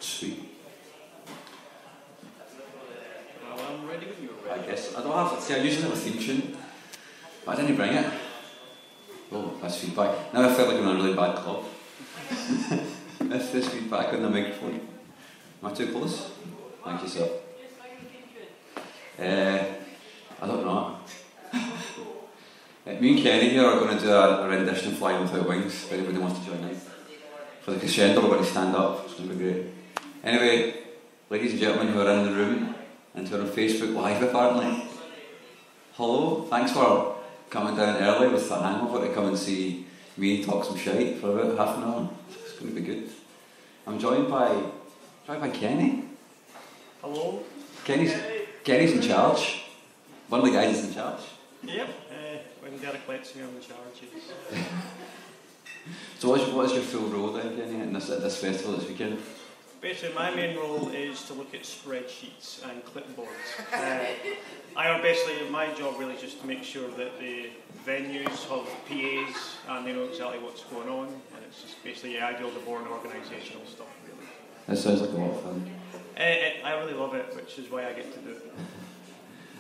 Sweet. Well, I'm ready when you're ready. I guess. I don't have to say, I usually have a theme tune, but I didn't bring it. Oh, that's feedback. Now I felt like I'm in a really bad club. If there's feedback on the microphone. Am I too close? Thank you, sir. I don't know. Me and Kenny here are going to do a rendition of Flying Without Wings, if anybody wants to join in. For the crescendo, we're going to stand up. It's going to be great. Anyway, ladies and gentlemen who are in the room and who are on Facebook Live apparently, hello, thanks for coming down early with a hangover to come and see me talk some shite for about half an hour. It's going to be good. I'm joined by Kenny. Hello. Kenny's in charge. One of the guys is in charge. Yep. When Derek lets me on the charges. So what is your full role then, Kenny, at this festival this weekend? Basically, my main role is to look at spreadsheets and clipboards. My job really is just to make sure that the venues have PAs and they know exactly what's going on, and it's just basically I do all the boring organisational stuff, really. That sounds like a lot of fun. I really love it, which is why I get to do it.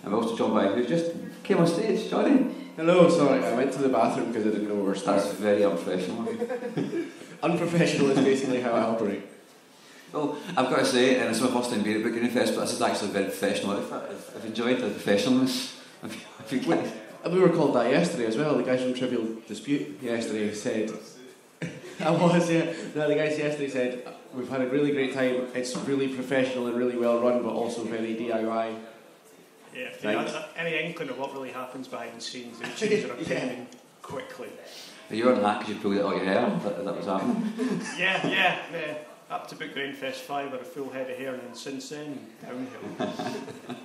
I'm also joined by who just came on stage, Johnny. Hello, sorry, I went to the bathroom because I didn't know where we were starting. That's very unprofessional. Unprofessional is basically how I operate. Well, I've got to say, and it's my first time being at Booking Fest, but this is actually a very professional outfit. I've enjoyed the professionalness. We were called that yesterday as well. The guys from Trivial Dispute yesterday said... I was, yeah. No, the guys yesterday said, we've had a really great time. It's really professional and really well run, but also very DIY. Yeah, if they had any inkling of what really happens behind the scenes, they would change their opinion quickly. Are you wearing that because you pulled it out your hair? That was happening? Yeah. Up to Book Grain Fest 5 with a full head of hair, and then since then, downhill.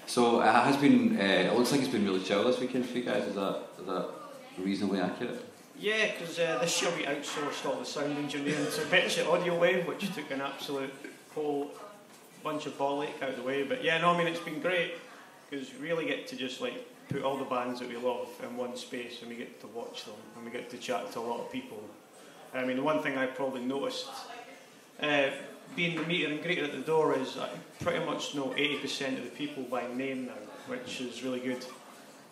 So it has been, it looks like it's been really chill this weekend for you guys. Is that reasonably accurate? Yeah, because this year we outsourced all the sound engineering to Betcha Audio Wave, which took an absolute whole bunch of bollock out of the way. But yeah, no, I mean, it's been great because we really get to just like put all the bands that we love in one space, and we get to watch them and we get to chat to a lot of people. I mean, the one thing I probably noticed being the meter and greeter at the door is I pretty much know 80% of the people by name now, which is really good.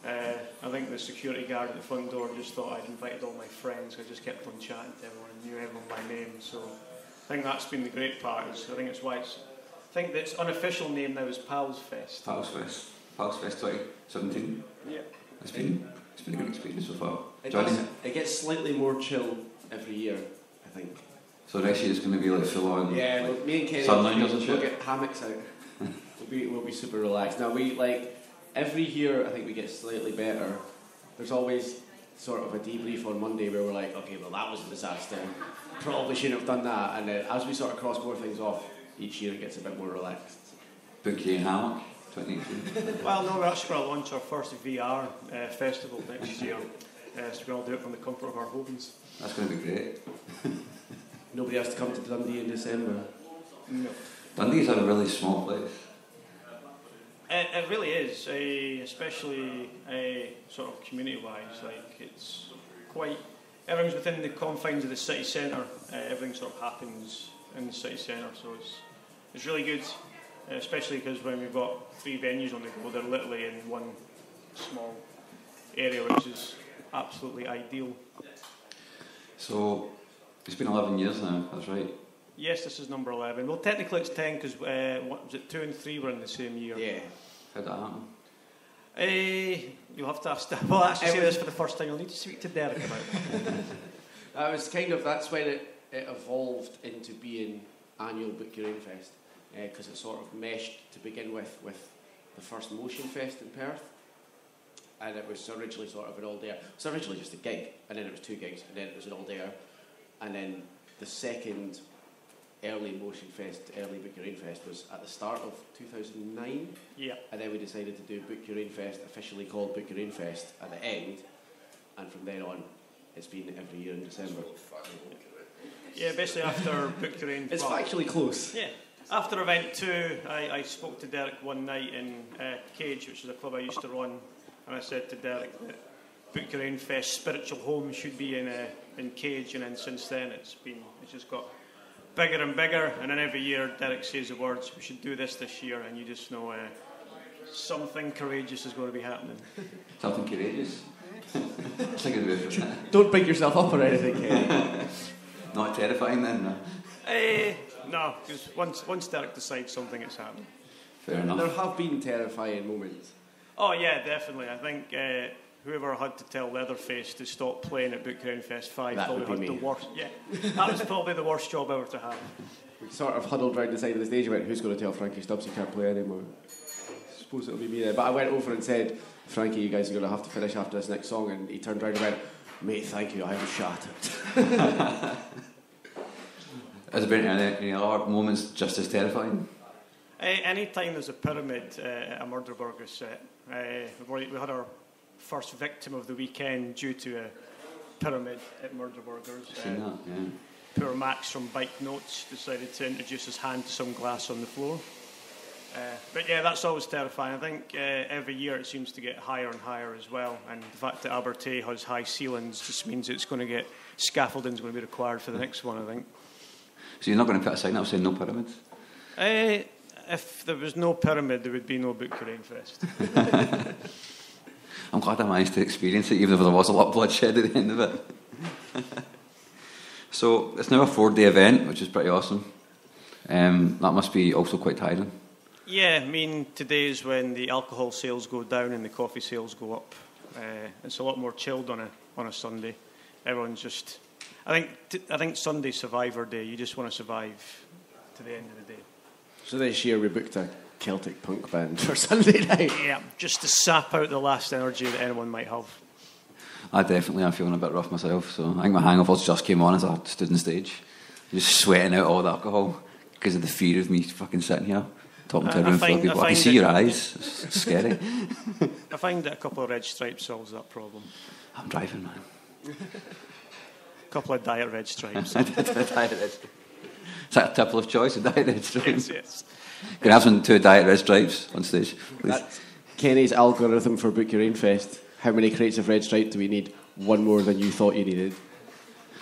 I think the security guard at the front door just thought I'd invited all my friends. I just kept on chatting to everyone and knew everyone by name. So I think that's been the great part. I think it's why I think its unofficial name now is Pals Fest. Pals Fest 2017. Yeah. It's been a good experience so far. It gets slightly more chill every year, I think. So next year it's going to be like full on. Yeah, like, me and Kenny we'll get hammocks out. we'll be super relaxed. Now every year I think we get slightly better. There's always sort of a debrief on Monday where we're like, okay, well that was a disaster. Probably shouldn't have done that. And then as we sort of cross more things off each year, it gets a bit more relaxed. Bookie and Hammock 2018. Well, no, we're actually going to launch our first VR festival next year. So we're going to do it from the comfort of our homes. That's going to be great. Nobody has to come to Dundee in December. No. Dundee is a really small place. It really is, especially sort of community-wise. Like it's quite everything's within the confines of the city centre. Everything sort of happens in the city centre, so it's really good. Especially because when we've got 3 venues on the go, they're literally in one small area, which is absolutely ideal. So it's been 11 years now. That's right. Yes, this is number 11. Well, technically it's 10 because what was it? 2 and 3 were in the same year. Yeah. How'd that happen? You'll have to ask. Well, I actually say this for the first time. You'll need to speak to Derek about it. That's when it evolved into being annual Book Your Own Fest, because it sort of meshed to begin with the first Motion Fest in Perth, and it was originally sort of an all-dayer. It was originally just a gig, and then it was 2 gigs, and then it was an all-dayer, and then the second early Motion Fest, early Book Your Own Fest was at the start of 2009. Yeah. And then we decided to do Book Your Own Fest, officially called Book Your Own Fest, at the end, and from then on, it's been every year in December. Yeah, basically after Book Your Own. It's factually close. Yeah. After event 2, I spoke to Derek one night in Cage, which is a club I used to run, and I said to Derek that Book Your Own Fest spiritual home should be in Cage, and then since then it's just got bigger and bigger, and then every year Derek says the words, we should do this year, and you just know something courageous is going to be happening. Something courageous? It's like a bit. Don't big yourself up or anything, Kenny. Not terrifying then, no? No, because once Derek decides something, it's happening. Fair enough. There have been terrifying moments. Oh yeah, definitely. I think whoever had to tell Leatherface to stop playing at Book Ground Fest 5 that probably would be had me. the worst. Yeah, that was probably the worst job ever to have. We sort of huddled round the side of the stage and went, who's going to tell Frankie Stubbs he can't play anymore? I suppose it'll be me then. But I went over and said, Frankie, you guys are going to have to finish after this next song. And he turned round and went, mate, thank you, I was shattered. Has there been any other moments just as terrifying? Any time there's a pyramid at a Murder Burger set, we had our first victim of the weekend due to a pyramid at Murder Burgers. Seen that, yeah. Poor Max from Bike Notes decided to introduce his hand to some glass on the floor. But yeah, that's always terrifying. I think every year it seems to get higher and higher as well, and the fact that Abertay has high ceilings just means it's going to get scaffolding's going to be required for the next one, I think. So you're not going to put a sign up saying no pyramids? If there was no pyramid, there would be no Book Your Fest. I'm glad I managed to experience it, even if there was a lot of bloodshed at the end of it. So it's now a 4-day event, which is pretty awesome. That must be also quite tiring. Yeah, I mean, today is when the alcohol sales go down and the coffee sales go up. It's a lot more chilled on a Sunday. Everyone's just... I think Sunday's Survivor Day. You just want to survive to the end of the day. So this year we booked a Celtic punk band for Sunday night. Yeah, just to sap out the last energy that anyone might have. I definitely am feeling a bit rough myself, so I think my hangovers just came on as I stood on stage. Just sweating out all the alcohol because of the fear of me fucking sitting here talking to a room full of people. I can see your eyes. It's scary. I find that a couple of red stripes solves that problem. I'm driving, man. A couple of Diet Red Stripes. Diet Red Stripes. Is that a tipple of choice, a Diet Red Stripes? Yes. Can I have 2 Diet Red Stripes on stage, please? That's Kenny's algorithm for Book Your Fest. How many crates of Red Stripe do we need? One more than you thought you needed.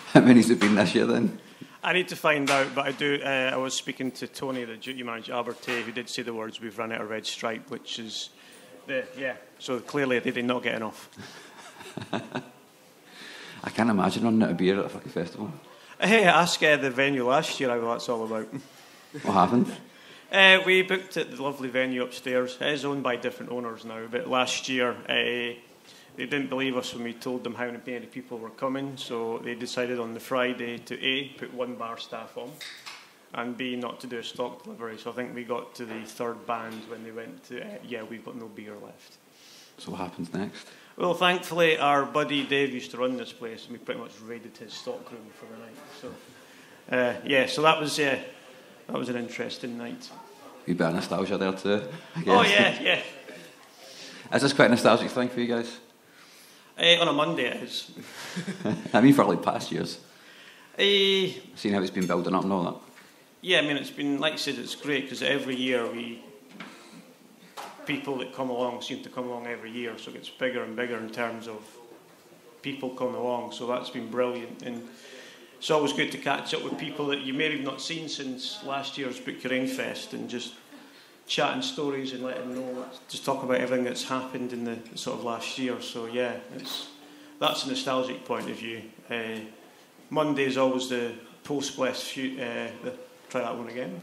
How many's it been this year then? I need to find out, but I do. I was speaking to Tony, the duty manager, Abertay, who did say the words, we've run out of Red Stripe, which is... So clearly they did not get enough. I can't imagine running out of beer at a fucking festival. Hey, ask the venue last year how that's all about. What happened? We booked at the lovely venue upstairs. It is owned by different owners now, but last year they didn't believe us when we told them how many people were coming, so they decided on the Friday to A, put 1 bar staff on, and B, not to do a stock delivery. So I think we got to the 3rd band when they went to, we've got no beer left. So what happens next? Well, thankfully, our buddy Dave used to run this place, and we pretty much raided his stockroom for the night. So, so that was an interesting night. A bit of nostalgia there too, I guess. Oh, yeah. Is this quite a nostalgic thing for you guys? On a Monday it is. I mean for like past years. Seeing how it's been building up and all that. Yeah, I mean it's been, like I said, it's great because every year people that come along seem to come along every year, so it gets bigger and bigger in terms of people coming along, so that's been brilliant. And it's always good to catch up with people that you may have not seen since last year's Book Your Fest and just chatting stories and letting them know, just talk about everything that's happened in the sort of last year. So yeah, that's a nostalgic point of view. Monday is always the post-Fest, try that one again,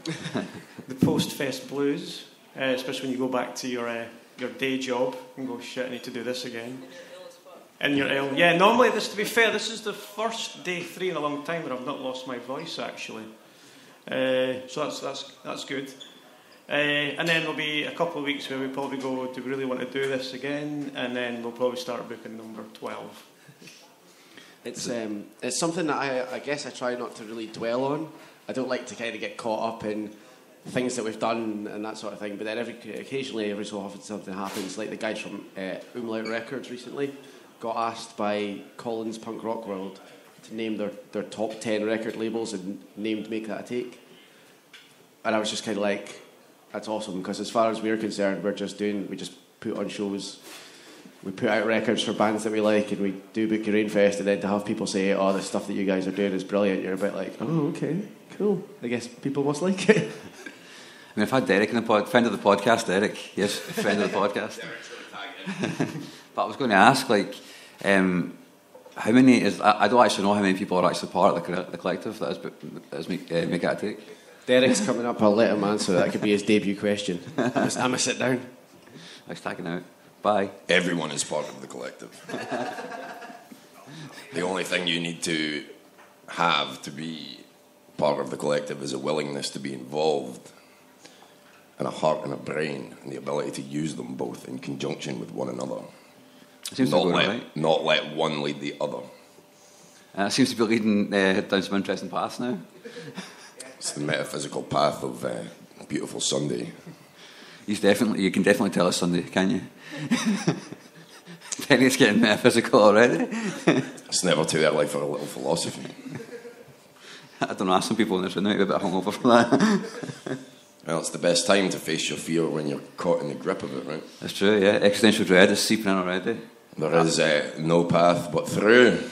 the post-Fest blues, especially when you go back to your day job and go, shit, I need to do this again. And you're ill. Yeah, normally, to be fair, this is the first day 3 in a long time where I've not lost my voice, actually. So that's good. And then there'll be a couple of weeks where we probably go, do we really want to do this again? And then we'll probably start booking number 12. It's something that I guess I try not to really dwell on. I don't like to kind of get caught up in things that we've done and that sort of thing. But then occasionally, every so often, something happens. Like the guys from Umlaut Records recently got asked by Collins Punk Rock World to name their top 10 record labels and named Make That a Take. And I was just kind of like, that's awesome, because as far as we're concerned, we just put on shows we put out records for bands that we like, and we do Book Your Own Fest, and then to have people say, oh, the stuff that you guys are doing is brilliant, you're a bit like, oh, okay, cool. I guess people must like it. I mean, I've had Derek in the friend of the podcast, Derek. Yes, friend of the podcast. But I was going to ask, like, how many is... I don't actually know how many people are actually part of the collective that is Make It a Take. Derek's coming up, I'll let him answer. That could be his debut question. I'm going to sit down. I was tagging out. Bye. Everyone is part of the collective. The only thing you need to have to be part of the collective is a willingness to be involved, and a heart and a brain, and the ability to use them both in conjunction with one another. Seems Not let one lead the other. It seems to be leading down some interesting paths now. It's the metaphysical path of beautiful Sunday. You can definitely tell us Sunday, can you? Penny's getting metaphysical already. It's never too early for a little philosophy. I don't know, some people in this room might be a bit hungover for that. Well, it's the best time to face your fear when you're caught in the grip of it, right? That's true, yeah. Existential dread is seeping in already. There is no path but through.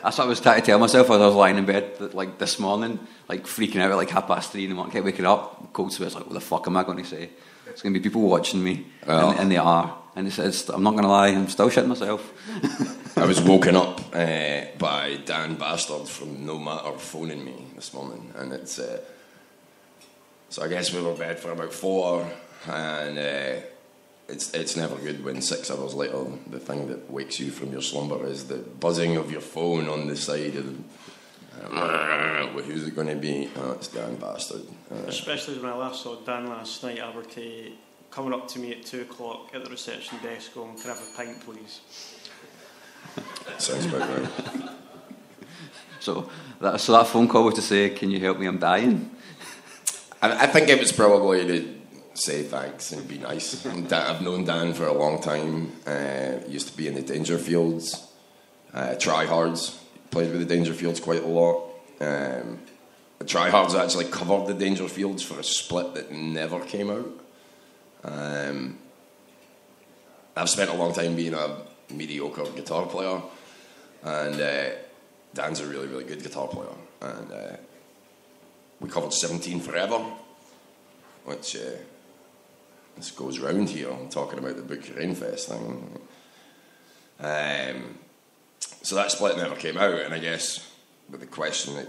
That's what I was trying to tell myself as I was lying in bed like this morning, like freaking out at like 3:30 in the morning, kept waking up, cold sweats, like, what the fuck am I going to say? There's going to be people watching me, and they are. And I'm not going to lie, I'm still shitting myself. I was woken up by Dan Bastard from No Matter phoning me this morning, and it's... so I guess we were in bed for about 4, and it's never good when 6 hours later the thing that wakes you from your slumber is the buzzing of your phone on the side of who's it going to be? Oh, it's Dan Bastard. Especially when I last saw Dan last night, Albertay coming up to me at 2 o'clock at the reception desk going, can I have a pint please? Sounds about right. So that phone call was to say, can you help me, I'm dying? I think it was probably to say thanks and be nice. I've known Dan for a long time. Used to be in the Dangerfields, Tryhards. Played with the Dangerfields quite a lot. The Tryhards actually covered the Dangerfields for a split that never came out. I've spent a long time being a mediocre guitar player, and Dan's a really, really good guitar player. And we covered 17 Forever, which this goes round here. I'm talking about the Book Your Own Fest thing. So that split never came out, and I guess with the question that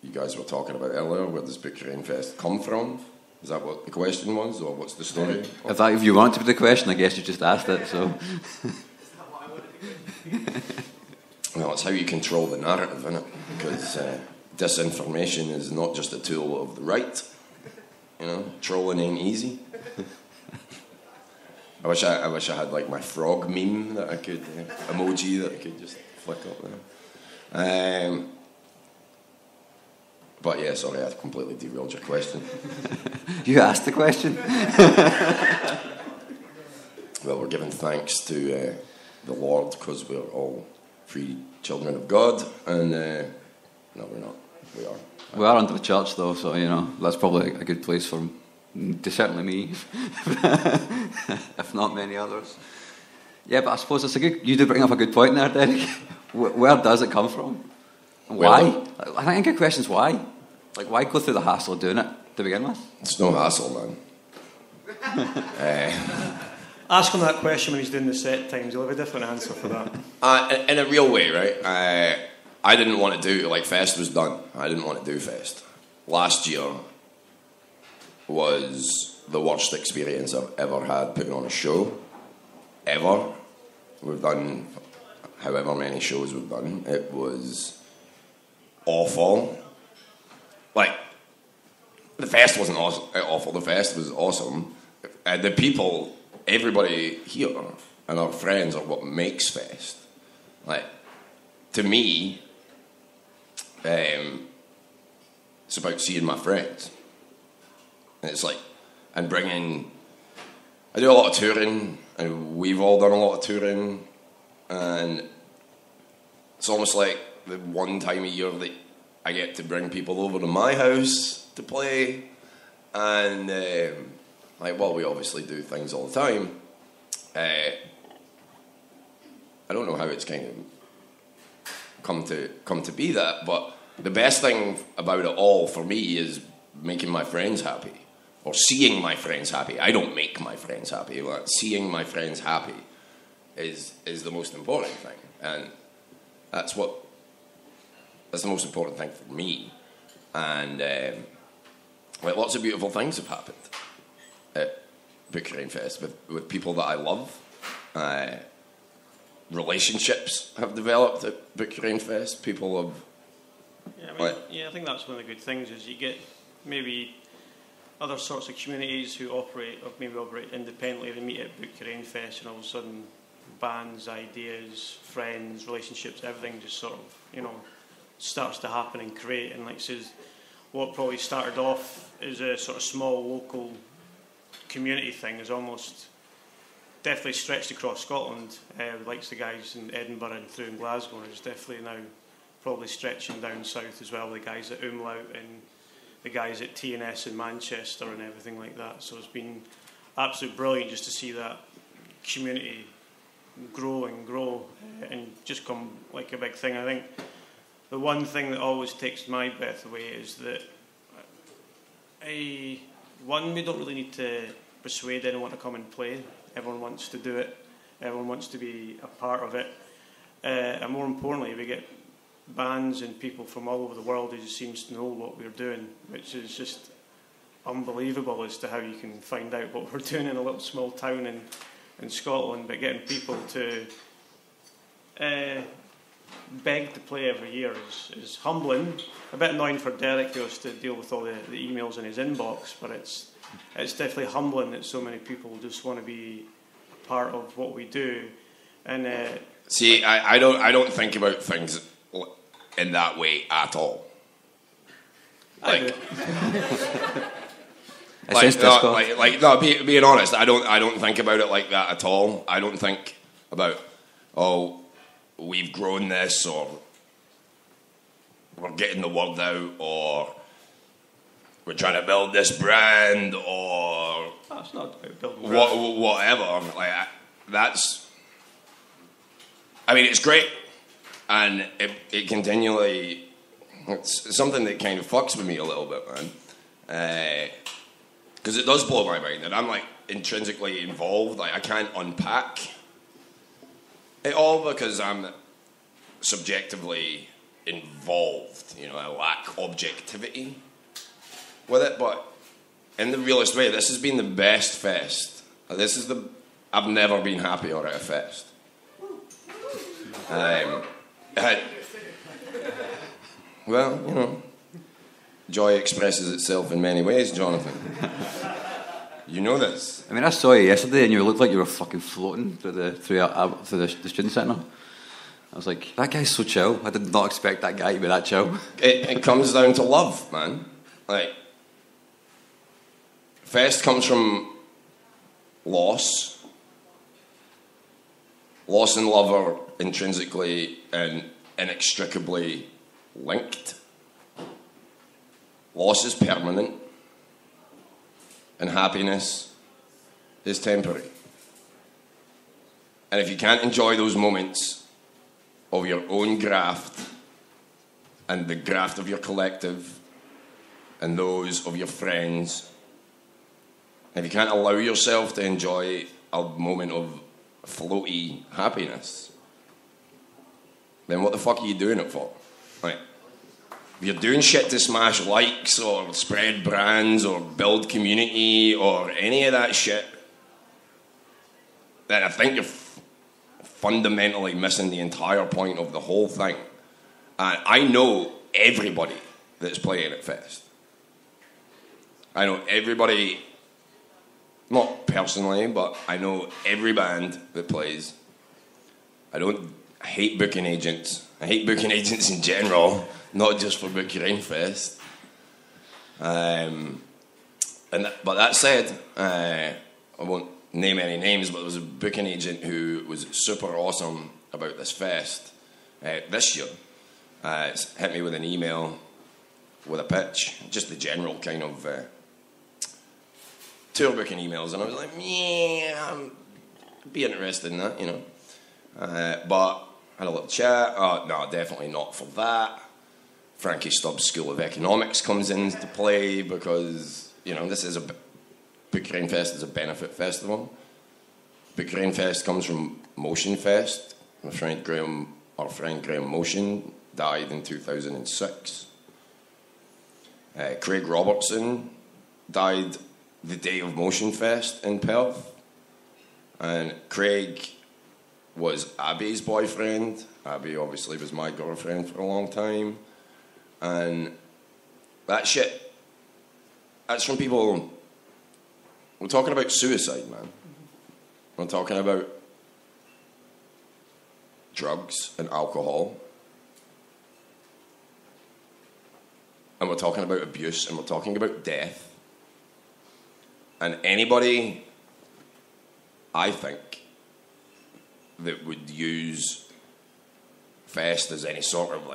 you guys were talking about earlier, where does Book Your Own Fest come from? Is that what the question was, or what's the story? If you want to be the question, I guess you just asked it, so... Well, it's how you control the narrative, isn't it? Because disinformation is not just a tool of the right. You know, trolling ain't easy. I wish I had like my frog meme that I could emoji that I could just flick up there. But yeah, sorry, I completely derailed your question. You asked the question. Well, we're giving thanks to the Lord because we're all free children of God, and no, we're not. We are. We are under the church, though, so you know that's probably a good place for certainly me, if not many others. Yeah, but I suppose it's you do bring up a good point there, Derek. Where does it come from? And why? I think a good question is why. Like, why go through the hassle of doing it to begin with? It's no hassle, man. Ask him that question when he's doing the set times. He'll have a different answer for that. In a real way, right? I didn't want to do... Like, Fest was done. I didn't want to do Fest. Last year was the worst experience I've ever had putting on a show. Ever. We've done however many shows we've done. It was awful. Like, the Fest wasn't awful. The Fest was awesome. The people... Everybody here and our friends are what makes Fest. Like, to me, it's about seeing my friends. And it's like, and bringing... I do a lot of touring, and we've all done a lot of touring, and it's almost like the one time a year that I get to bring people over to my house to play, and... like, well, we obviously do things all the time. I don't know how it's kind of come to be that, but the best thing about it all for me is making my friends happy, or seeing my friends happy. I don't make my friends happy, but seeing my friends happy is the most important thing, and that's the most important thing for me. And lots of beautiful things have happened at Book Your Own Fest with people that I love. Relationships have developed at Book Your Own Fest. People have. I think that's one of the good things is you get maybe other sorts of communities who operate independently. They meet at Book Your Own Fest, and all of a sudden, bands, ideas, friends, relationships, everything just sort of starts to happen and create. And like I says, what probably started off as a sort of small local community thing is almost definitely stretched across Scotland. Like the guys in Edinburgh and through in Glasgow, and it's definitely now probably stretching down south as well. The guys at Umlaut and the guys at T&S in Manchester and everything like that. So it's been absolutely brilliant just to see that community grow and just come like a big thing. I think the one thing that always takes my breath away is that we don't really need to persuade anyone to come and play. Everyone wants to do it. Everyone wants to be a part of it. And more importantly, we get bands and people from all over the world who just seems to know what we're doing, which is just unbelievable as to how you can find out what we're doing in a little small town in Scotland. But getting people to beg to play every year is humbling. A bit annoying for Derek, who has to deal with all the emails in his inbox, but it's definitely humbling that so many people just want to be a part of what we do. And see, I don't think about things in that way at all. Being honest, I don't think about it like that at all. I don't think about, we've grown this, or we're getting the word out, or we're trying to build this brand, or that's not about building brand. Whatever. It's great, and it continually. It's something that kind of fucks with me a little bit, man. Because it does blow my mind, and I'm intrinsically involved. I can't unpack it all because I'm subjectively involved. I lack objectivity with it. But in the realest way, this has been the best fest. I've never been happier at a fest. Joy expresses itself in many ways, Jonathan. You know this. I saw you yesterday, and you looked like you were fucking floating through the student centre. I was like, that guy's so chill. I did not expect that guy to be that chill. It comes down to love, man. Fest comes from loss. Loss and love are intrinsically and inextricably linked. Loss is permanent, and happiness is temporary. And if you can't enjoy those moments of your own graft and the graft of your collective and those of your friends, if you can't allow yourself to enjoy a moment of floaty happiness, then what the fuck are you doing it for? If you're doing shit to smash likes or spread brands or build community or any of that shit, then I think you're fundamentally missing the entire point of the whole thing. And I know everybody that's playing at Fest. I know everybody, not personally, but I know every band that plays. I hate booking agents. I hate booking agents in general, not just for Book Your Own Fest. But that said, I won't name any names, but there was a booking agent who was super awesome about this fest this year. Hit me with an email with a pitch, just the general kind of tour booking emails, and I was like, yeah, I'd be interested in that, But had a little chat. No, definitely not for that. Frankie Stubbs' School of Economics comes into play because, this is Book Rain Fest is a benefit festival. Book Rain Fest comes from Motion Fest. Our friend Graham Motion died in 2006. Craig Robertson died the day of Motion Fest in Perth. And Craig was Abby's boyfriend. Abby obviously was my girlfriend for a long time. And that shit, that's from people. We're talking about suicide, man. We're talking about drugs and alcohol. And we're talking about abuse, and we're talking about death. And anybody, I think, that would use Fest as any sort of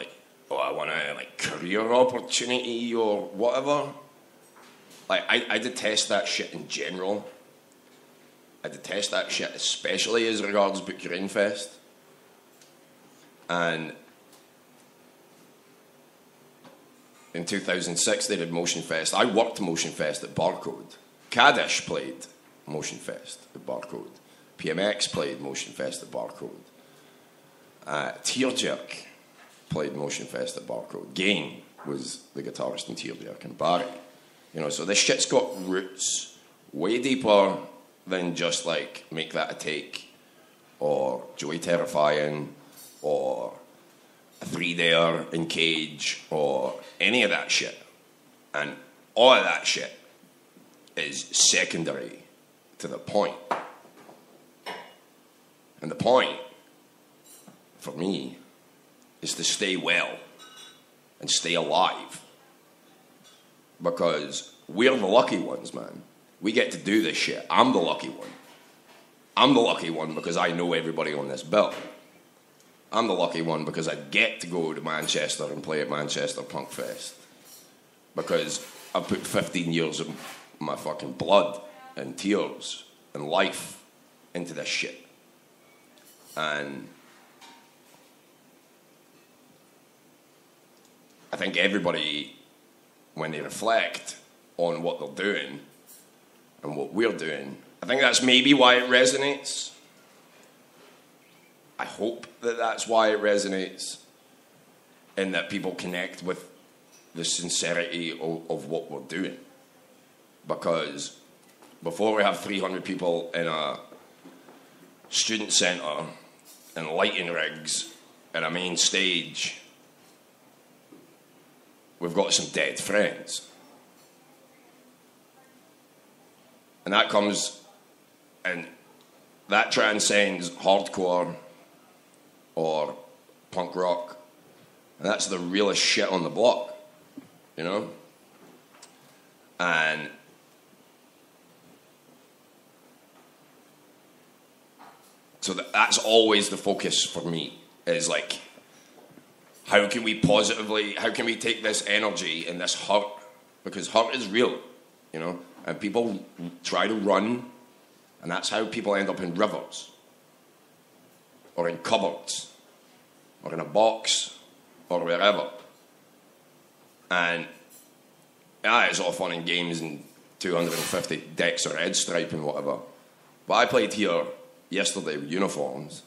I want a career opportunity or whatever. I detest that shit in general. I detest that shit, especially as regards Book Your Own Fest. And in 2006, they did Motion Fest. I worked Motion Fest at Barcode. Kaddish played Motion Fest at Barcode. PMX played Motion Fest at Barcode. Tearjerk played Motion Fest at Barcode. Gain was the guitarist in Tearjerk, and Barry. So this shit's got roots way deeper than just Make That a Take, or Joey Terrifying, or a 3-Dayer in Cage, or any of that shit. And all of that shit is secondary to the point. And the point, for me, is to stay well and stay alive. Because we're the lucky ones, man. We get to do this shit. I'm the lucky one. I'm the lucky one because I know everybody on this bill. I'm the lucky one because I get to go to Manchester and play at Manchester Punk Fest. Because I put 15 years of my fucking blood and tears and life into this shit. And I think everybody, when they reflect on what they're doing and what we're doing, I think that's maybe why it resonates. I hope that that's why it resonates, and that people connect with the sincerity of what we're doing. Because before we have 300 people in a student centre and lighting rigs and a main stage, we've got some dead friends. And that comes, and that transcends hardcore or punk rock. And that's the realest shit on the block, And so that's always the focus for me, is how can we take this energy and this hurt, because hurt is real, and people try to run, and that's how people end up in rivers, or in cupboards, or in a box, or wherever. And it's all fun and games and 250 decks or red stripe and whatever, but I played here yesterday with uniforms.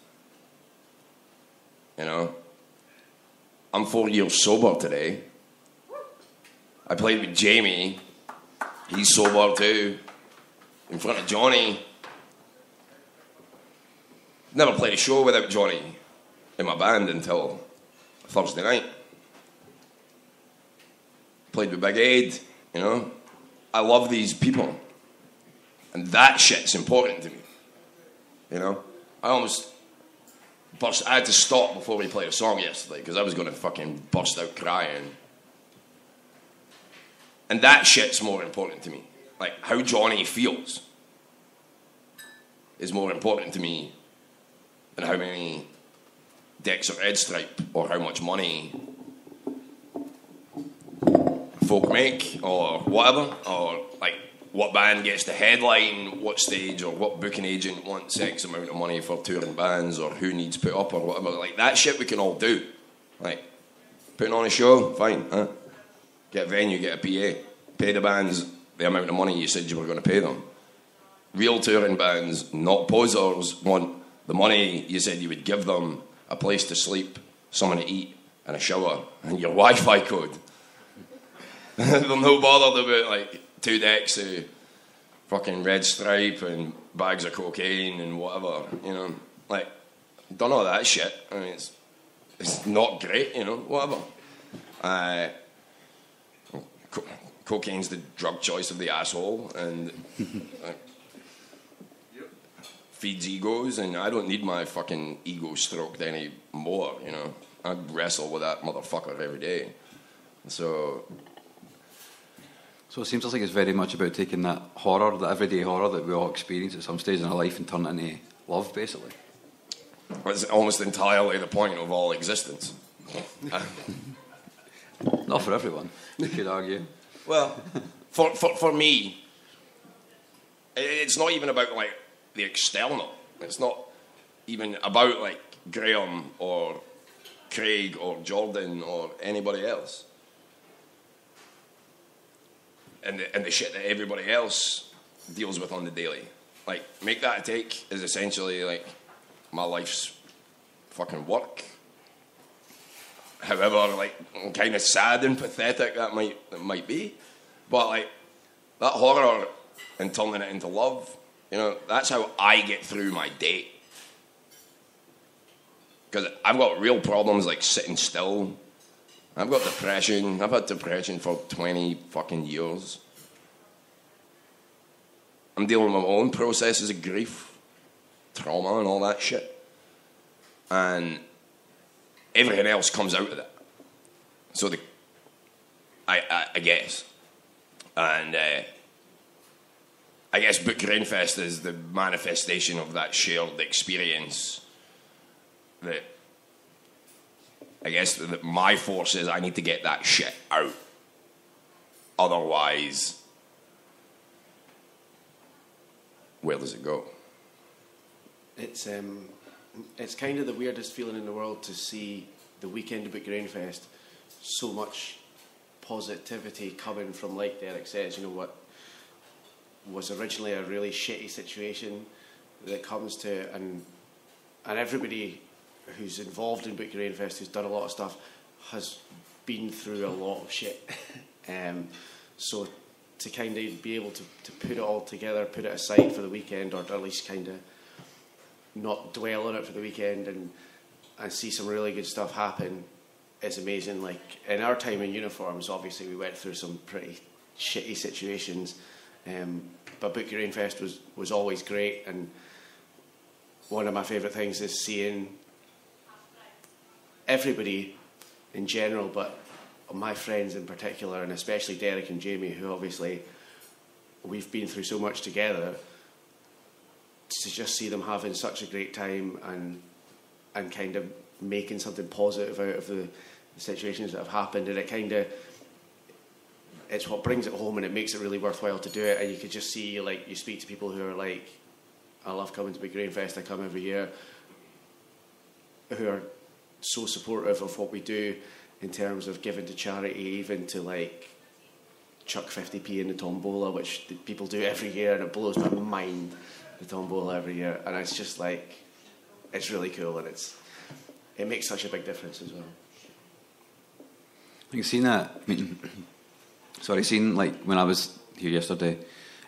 I'm 4 years sober today. I played with Jamie. He's sober too. In front of Johnny. Never played a show without Johnny in my band until Thursday night. Played with Big Ed, I love these people. And that shit's important to me. I almost burst. I had to stop before we played a song yesterday because I was going to fucking burst out crying. And that shit's more important to me. How Johnny feels is more important to me than how many decks of red stripe or how much money folk make or whatever, or what band gets the headline, what stage, or what booking agent wants X amount of money for touring bands, or who needs put up, or whatever. Like, that shit we can all do. Like, putting on a show, fine. Huh? Get a venue, get a PA. Pay the bands the amount of money you said you were going to pay them. Real touring bands, not posers, want the money you said you would give them, a place to sleep, something to eat, and a shower, and your Wi-Fi code. They're no bothered about, like, 2 decks of fucking red stripe and bags of cocaine and whatever, you know. Like, done all that shit. I mean, it's not great, you know, whatever. Cocaine's the drug choice of the asshole, and feeds egos, and I don't need my fucking ego stroked anymore, you know. I wrestle with that motherfucker every day. So it seems like it's very much about taking that horror, that everyday horror that we all experience at some stage in our life, and turn it into love, basically. It's almost entirely the point of all existence. Not for everyone, you could argue. Well, for me, it's not even about, like, the external. It's not even about, like, Graham or Craig or Jordan or anybody else. And the shit that everybody else deals with on the daily. Like, Make That a Take is essentially, like, my life's fucking work. However, like, kind of sad and pathetic that might be. But, like, that horror and turning it into love, you know, that's how I get through my day. Because I've got real problems, like sitting still. I've got depression. I've had depression for 20 fucking years. I'm dealing with my own processes of grief, trauma and all that shit. And everything else comes out of that. So I guess. And I guess Book Rainfest is the manifestation of that shared experience. That I guess that my force is I need to get that shit out. Otherwise, where does it go? It's kind of the weirdest feeling in the world to see the weekend of Book Rainfest, so much positivity coming from, like Derek says, you know, what was originally a really shitty situation that comes to, and everybody who's involved in Book Rainfest, who's done a lot of stuff, has been through a lot of shit. So to kind of be able to put it all together, put it aside for the weekend, or at least kind of not dwell on it for the weekend, and see some really good stuff happen, is amazing. Like, in our time in uniforms, obviously we went through some pretty shitty situations, but Book Your Rainfest was always great. And one of my favourite things is seeing everybody in general, but my friends in particular, and especially Derek and Jamie, who obviously we've been through so much together, to just see them having such a great time and kind of making something positive out of the situations that have happened. And it's what brings it home, and it makes it really worthwhile to do it. And you could just see, like, you speak to people who are like, I love coming to Big Rainfest, I come every year, who are so supportive of what we do in terms of giving to charity, even to, like, chuck 50p in the tombola, which people do every year, and it blows my mind, the tombola every year. And it's just like, it's really cool, and it makes such a big difference as well. You've seen that, seen, like, when I was here yesterday,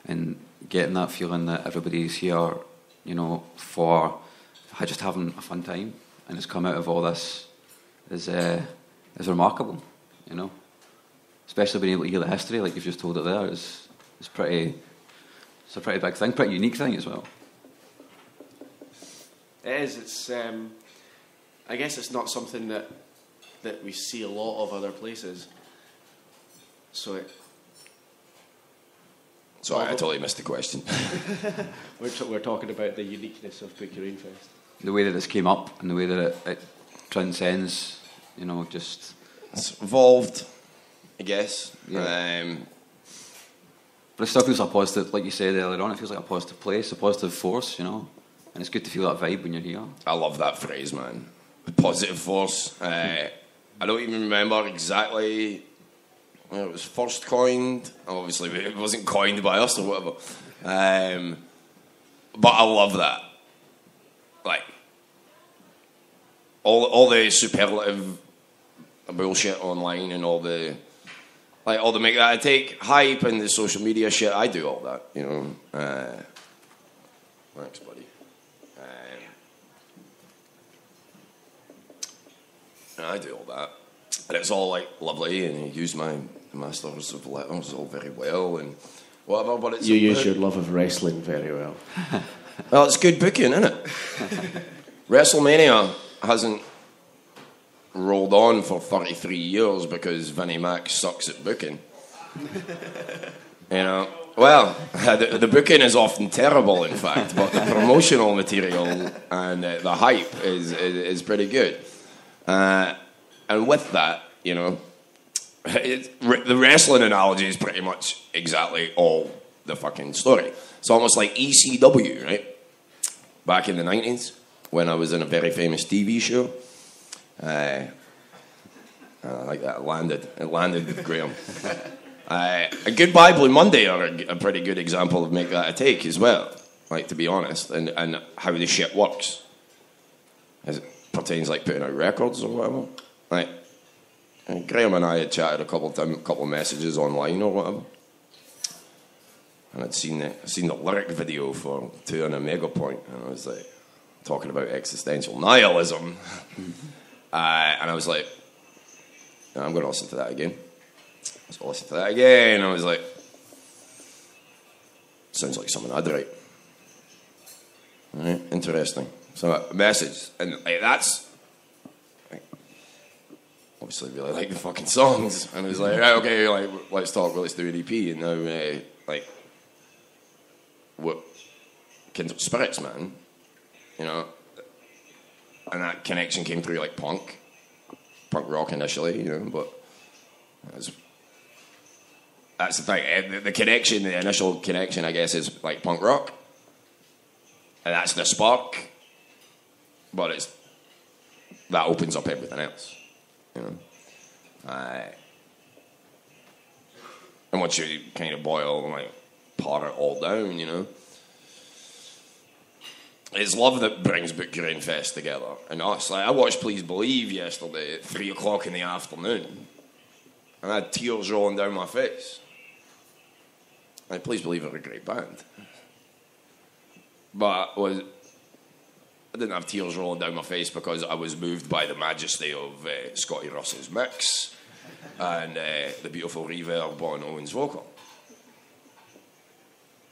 and getting that feeling that everybody's here, you know, for just having a fun time, and it's come out of all this is remarkable, you know. Especially being able to hear the history, like you've just told it there, it's a pretty big thing, pretty unique thing as well. It is. It's I guess it's not something that we see a lot of other places. So Sorry, I totally missed the question. We're talking about the uniqueness of Book Your Rainfest. The way that this came up, and the way that it transcends, you know, just... It's evolved, I guess. Yeah. But it still feels like a positive, like you said earlier on, it feels like a positive place, a positive force, you know. And it's good to feel that vibe when you're here. I love that phrase, man. The positive force. I don't even remember exactly when it was first coined. Obviously, it wasn't coined by us or whatever. But I love that. Like, all the superlative bullshit online and all the make that I take hype and the social media shit. I do all that, you know. Thanks, buddy. I do all that, and it's all like lovely, and you use my masters of letters all very well and whatever. But it's you use your love of wrestling very well. Well, it's good booking, isn't it? WrestleMania hasn't rolled on for 33 years because Vinnie Mac sucks at booking. You know, well, the booking is often terrible, in fact, but the promotional material and the hype is pretty good. And with that, you know, the wrestling analogy is pretty much exactly all the fucking story. It's almost like ECW, right? Back in the 90s, when I was in a very famous TV show. I like that. It landed with Graham. A Goodbye Blue Monday are a pretty good example of Make That a Take as well, like, to be honest, and how the shit works. As it pertains, like, putting out records or whatever. Like, and Graham and I had chatted a couple of messages online or whatever. And I'd seen the lyric video for Two on a Mega Point, and I was like, talking about existential nihilism. And I was like, I'm going to listen to that again. So I listened to that again, and I was like, sounds like something I'd write. All right, interesting. So a message, and like, that's, like, obviously really like the fucking songs, and I was like, right, okay, like, let's do an EP, and now, like, what kindred spirits, man, you know, and that connection came through like punk rock initially, you know, but that's the thing. The connection, the initial connection, I guess, is like punk rock, and that's the spark. But that opens up everything else, you know. And once you kind of boil and like par it all down, you know, it's love that brings Book Your Own Fest together. And us, like, I watched Please Believe yesterday at 3:00 in the afternoon, and I had tears rolling down my face. Like, Please Believe are a great band, but I didn't have tears rolling down my face because I was moved by the majesty of Scotty Russell's mix and the beautiful reverb on Owen's vocal.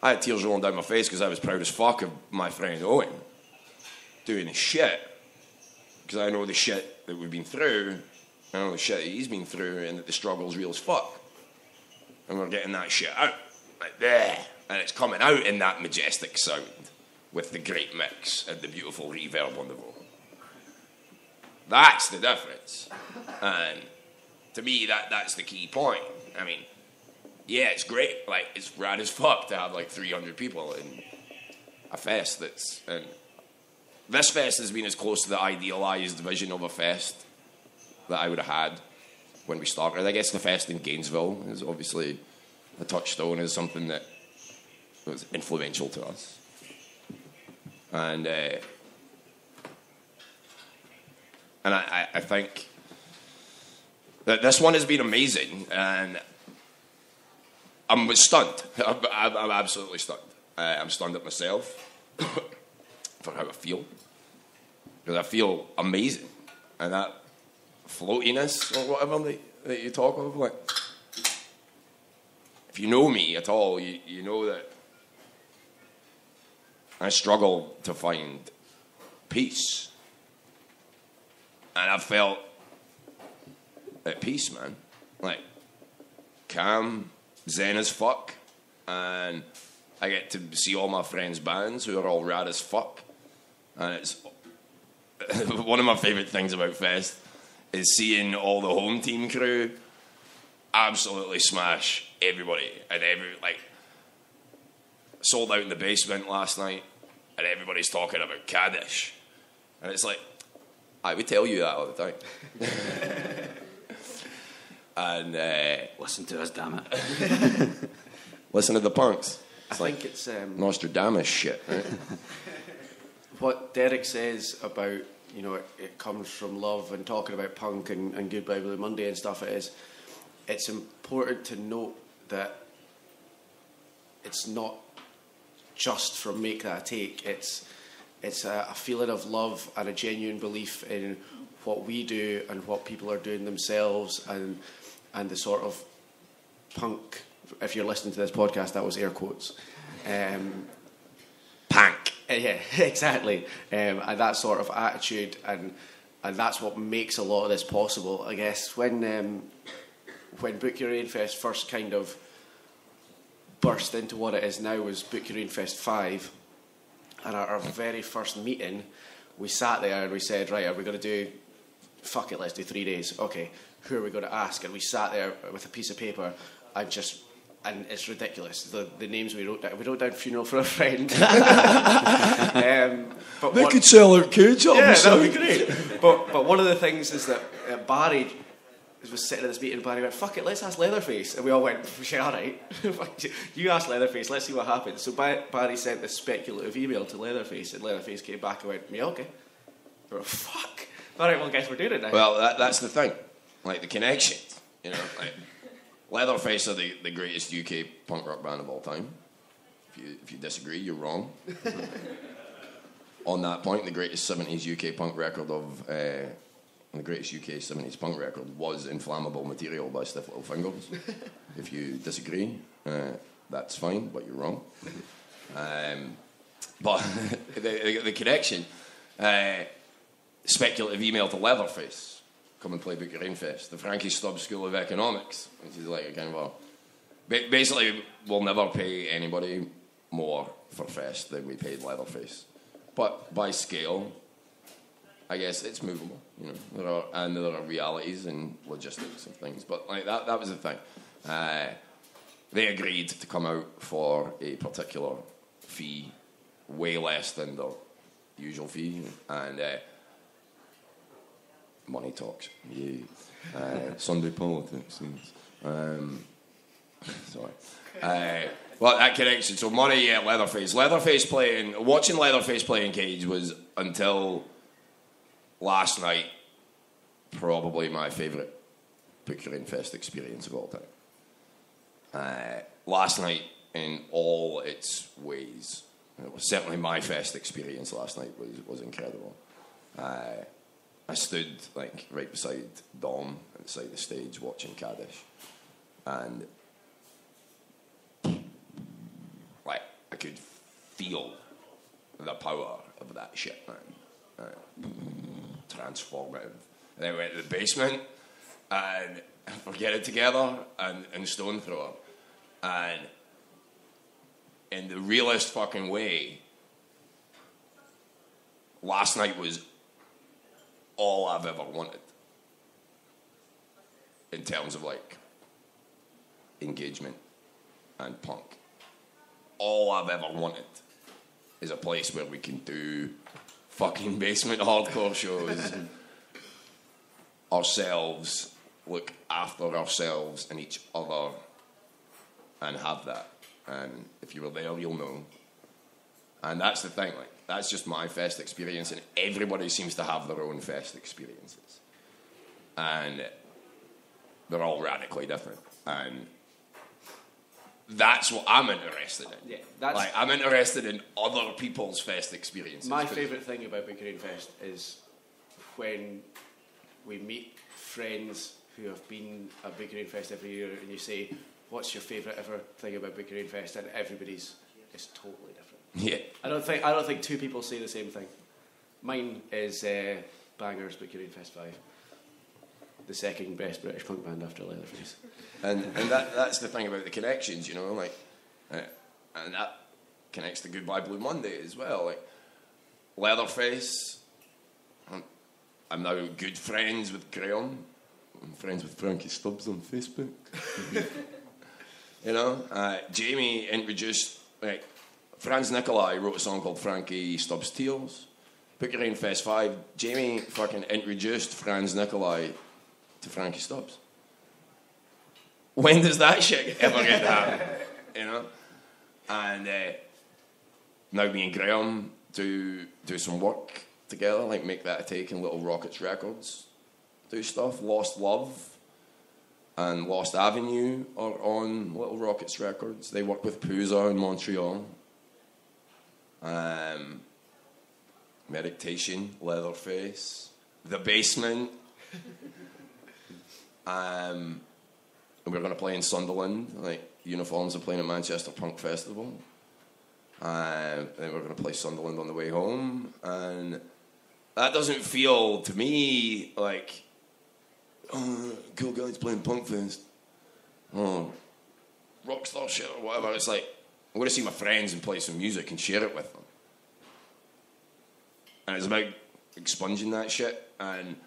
I had tears rolling down my face because I was proud as fuck of my friend Owen doing his shit, because I know the shit that we've been through, I know the shit that he's been through, and that the struggle's real as fuck, and we're getting that shit out like there, and it's coming out in that majestic sound with the great mix and the beautiful reverb on the vocal. That's the difference, and to me that's the key point. I mean, yeah, it's great. Like, it's rad as fuck to have like 300 people in a fest and this fest has been as close to the idealized vision of a fest that I would have had when we started. I guess the fest in Gainesville is obviously a touchstone, is something that was influential to us. And I think that this one has been amazing, and I'm stunned. I'm absolutely stunned. I'm stunned at myself for how I feel, because I feel amazing, and that floatiness or whatever that you talk of, like, if you know me at all, you know that I struggle to find peace, and I felt at peace, man, like calm, zen as fuck, and I get to see all my friends' bands who are all rad as fuck, and it's one of my favourite things about Fest is seeing all the home team crew absolutely smash everybody, and sold out in the basement last night, and everybody's talking about Kaddish. And it's like, I would tell you that all the time. And Listen to us, damn it. listen to the punks. I think it's Nostradamus shit, right? what Derek says about, you know, it comes from love and talking about punk and Goodbye Blue Monday and stuff. It's important to note that it's not just from Make That a Take. It's a feeling of love and a genuine belief in what we do and what people are doing themselves, and the sort of punk. If you're listening to this podcast, that was air quotes. Punk. Yeah, exactly. And that sort of attitude, and that's what makes a lot of this possible. I guess when Book Your Rain Fest first kind of burst into what it is now was Book Your Rain Fest 5, and our very first meeting, we sat there and we said, right, are we going to do, fuck it, let's do 3 days. Okay, who are we going to ask? And we sat there with a piece of paper and it's ridiculous. The names we wrote down Funeral for a Friend. But they could sell out Cage. That would be great. But one of the things is that Barry was sitting at this meeting, and Barry went, fuck it, let's ask Leatherface. And we all went, yeah, all right. You ask Leatherface, let's see what happens. So Barry sent this speculative email to Leatherface, and Leatherface came back and went, yeah, okay. We were like, fuck. All right, well, I guess we're doing it now. Well, that's the thing. Like, the connections, you know. Like, Leatherface are the greatest UK punk rock band of all time. If you disagree, you're wrong. On that point, the greatest 70s UK punk record the greatest UK 70s punk record was Inflammable Material by Stiff Little Fingers. If you disagree, that's fine, but you're wrong. But the connection, speculative email to Leatherface. Come and play Book Your Rain Fest. The Frankie Stubbs School of Economics, which is like a kind of basically, we'll never pay anybody more for Fest than we paid Leatherface. But by scale, I guess it's movable. You know, there are realities and logistics and things. But like that was the thing. They agreed to come out for a particular fee, way less than the usual fee, and money talks. Yeah. Sunday politics. Sorry. Well, that connection. So money, yeah, Leatherface. Watching Leatherface play in Cage was, until last night, probably my favourite Book Your Rain Fest experience of all time. Last night, in all its ways, it was certainly my Fest experience last night was incredible. I stood like right beside Dom at the side of the stage watching Kaddish, and like I could feel the power of that shit, man. Transformative. And then we went to the basement and Forget It Together and Stone Thrower, and in the realest fucking way, last night was all I've ever wanted in terms of like engagement and punk. All I've ever wanted is a place where we can do fucking basement hardcore shows ourselves, look after ourselves and each other, and have that. And if you were there, you'll know. And that's the thing, like, that's just my Fest experience, and everybody seems to have their own Fest experiences. And they're all radically different. And that's what I'm interested in. Yeah, I'm interested in other people's Fest experiences. My favourite thing about Book Your Rain Fest is when we meet friends who have been at Book Your Rain Fest every year, and you say, what's your favourite ever thing about Book Your Rain Fest? And everybody's is totally different. Yeah. I don't think two people say the same thing. Mine is Bangers Book Your Rain Fest 5. The second best British punk band after Leatherface. And that's the thing about the connections, you know, like, and that connects to Goodbye Blue Monday as well. Like, Leatherface, I'm now good friends with Graham. I'm friends with Frankie Stubbs on Facebook. You know, Jamie introduced like Franz Nicolai wrote a song called Frankie Stubbs Tears. Booker Rain Fest 5, Jamie fucking introduced Franz Nicolai to Frankie Stubbs. When does that shit ever get to happen? You know? And now me and Graham do some work together, like Make That a Take and Little Rockets Records. Do stuff. Lost Love and Lost Avenue are on Little Rockets Records. They work with Pooza in Montreal. Meditation, Leatherface, The Basement. And we're going to play in Sunderland, like Uniforms are playing at Manchester Punk Festival. And then we're going to play Sunderland on the way home. And that doesn't feel, to me, like, oh, cool guys playing Punk Fest. Oh, rockstar shit or whatever. It's like, I'm going to see my friends and play some music and share it with them. And it's about expunging that shit. And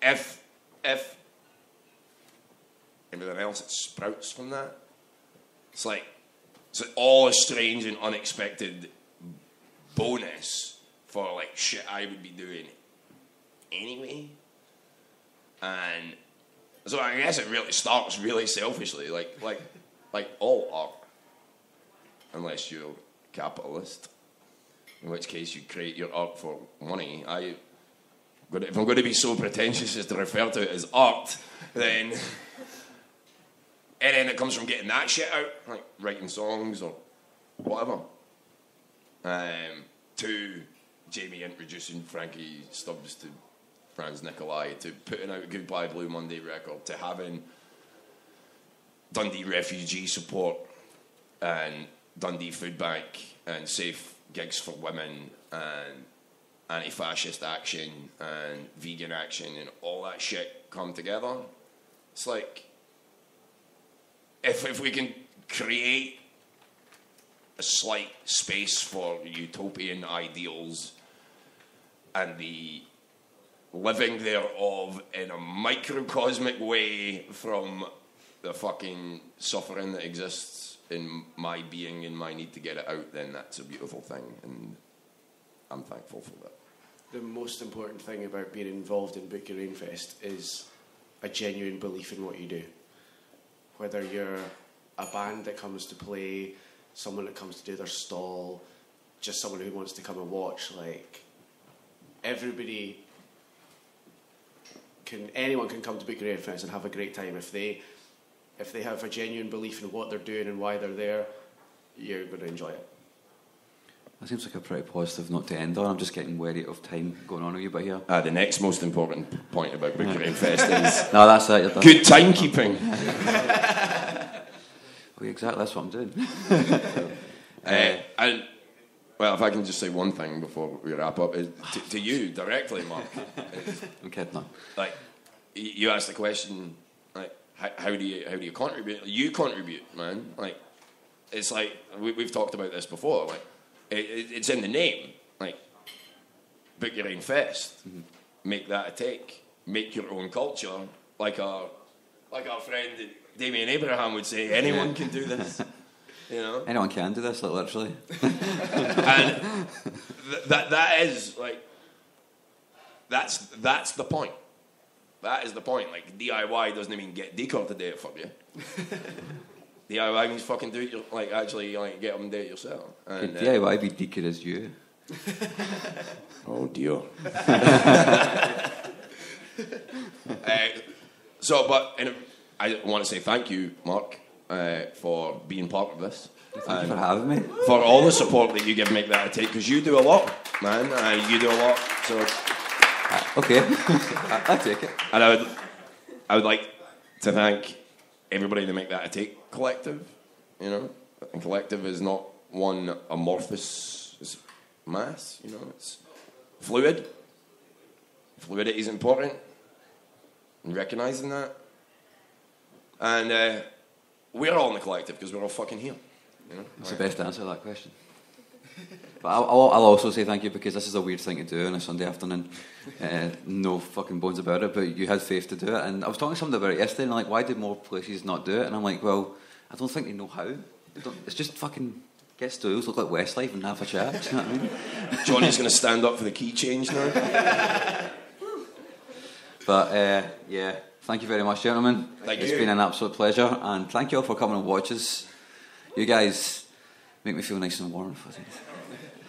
if everything else that sprouts from that, it's like, it's all a strange and unexpected bonus for like shit I would be doing anyway. And so I guess it really starts really selfishly, like all art, unless you're capitalist, in which case you create your art for money. If I'm going to be so pretentious as to refer to it as art, then it comes from getting that shit out, like writing songs or whatever, to Jamie introducing Frankie Stubbs to Franz Nicolai, to putting out a Goodbye Blue Monday record, to having Dundee refugee support and Dundee Food Bank and safe gigs for women and anti-fascist action and vegan action and all that shit come together. It's like, if we can create a slight space for utopian ideals and the living thereof in a microcosmic way from the fucking suffering that exists in my being and my need to get it out, then that's a beautiful thing, and I'm thankful for that. The most important thing about being involved in Book Your Rain Fest is a genuine belief in what you do. Whether you're a band that comes to play, someone that comes to do their stall, just someone who wants to come and watch, like, anyone can come to Book Your Rain Fest and have a great time. If they have a genuine belief in what they're doing and why they're there, you're going to enjoy it. That seems like a pretty positive note to end on. I'm just getting wary of time going on a wee bit here. The next most important point about Book Your Rain Fest is no, that's it. Good timekeeping. Well, exactly, that's what I'm doing. Well, if I can just say one thing before we wrap up, is to you directly, Mark. I'm kidding. No. Like, you asked the question, like, how do you contribute? You contribute, man. Like, it's like we've talked about this before. Like, it's in the name. Like, Book Your Rain Fest. Mm-hmm. Make that a take. Make your own culture. Like our friend Damien Abraham would say, anyone can do this. You know, anyone can do this, like, literally. And that is like, that's the point. That is the point. Like, DIY doesn't mean get Decor to do it for you. DIY means fucking do it. Actually, get them to do it yourself. And, DIY be Deacon as you. Oh dear. I want to say thank you, Mark, for being part of this. Thank you for having me. For all the support that you give Make That a Take, because you do a lot, man. You do a lot. So okay, I take it. And I would like to thank everybody in the Make That a Take collective. You know, and collective is not one amorphous mass. You know, it's fluid. Fluidity is important, and recognizing that. And we're all in the collective because we're all fucking here. You know? That's the best answer to that question. But I'll also say thank you, because this is a weird thing to do on a Sunday afternoon. No fucking bones about it, but you had faith to do it. And I was talking to somebody about it yesterday, and like, why did more places not do it? And I'm like, well, I don't think they know how. It's just fucking Get stools, look like Westlife and have a chat. Do you know what I mean? Johnny's going to stand up for the key change now. But yeah, thank you very much, gentlemen. It's been an absolute pleasure, and thank you all for coming and watch us. You guys make me feel nice and warm.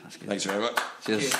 That's good. Thanks very much. Cheers.